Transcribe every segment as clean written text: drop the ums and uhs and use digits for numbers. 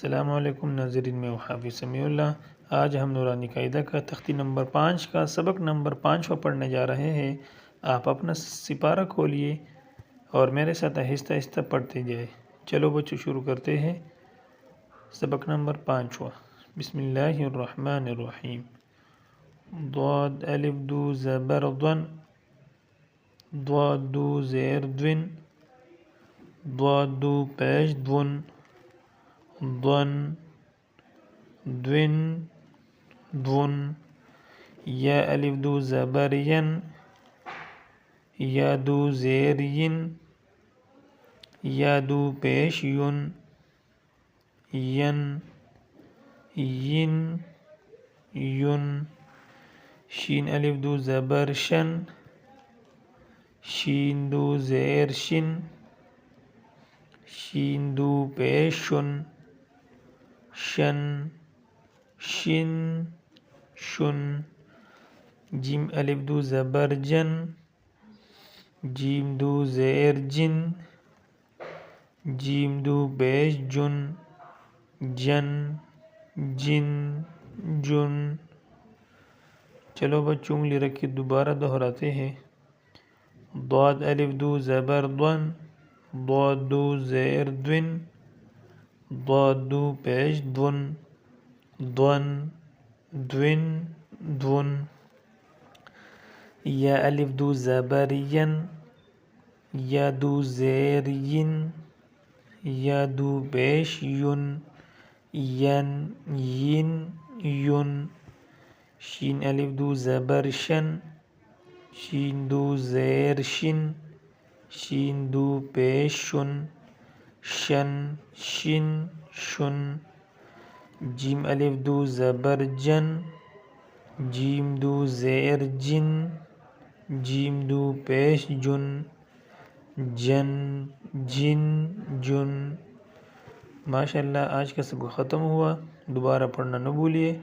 السلام علیکم ناظرین، میں حافظ سمیع اللہ۔ آج ہم نورانی قاعدہ کا تختی نمبر 5 کا سبق نمبر 5 پڑھنے جا رہے ہیں۔ آپ اپنا سپارہ کھولیے اور میرے ساتھ آہستہ آہستہ پڑھتے جائے۔ چلو بچوں شروع کرتے ہیں۔ سبق نمبر 5۔ بسم اللہ الرحمن الرحیم۔ ضاد الف دو زبر ضن، ضاد دو زیر دون، ضاد دو پیش دون، ضن دون ضن، یا الف دو زبر ین، یا دو زیر ین، یا دو پیش یون، ین ین یون، شین الف دو زبر شن، شین دو زیر شن، شین دو پیش شن، شن شن شن، جیم الف دو زبر جن، جیم دو زیر جن، جیم دو پیش جن، جن جن جن۔ چلو بچوں انگلی رکھ کے دوبارہ دہراتے ہیں۔ ضاد الف دو زبر ضن، ضاد دو زیر دون، ضاد دو پیش دون، ضن دون دون، یا الف دو زبر ین، یا دو زیر ین، یا دو پیش یون، ین ین یون، شین الف دو زبر شن، شین دو زیر شن، شین دو پیش شن، شن شن شن، جیم الف دو زبر جن، جیم دو زیر جن، جیم دو پیش جن، جن جن جن۔ ماشاءاللہ آج کا سبق ختم ہوا۔ دوبارہ پڑھنا نہ بھولیے۔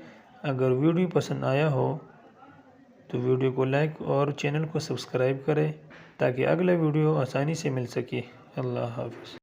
اگر ویڈیو پسند آیا ہو تو ویڈیو کو لائک اور چینل کو سبسکرائب کریں تاکہ اگلا ویڈیو آسانی سے مل سکے۔ اللہ حافظ۔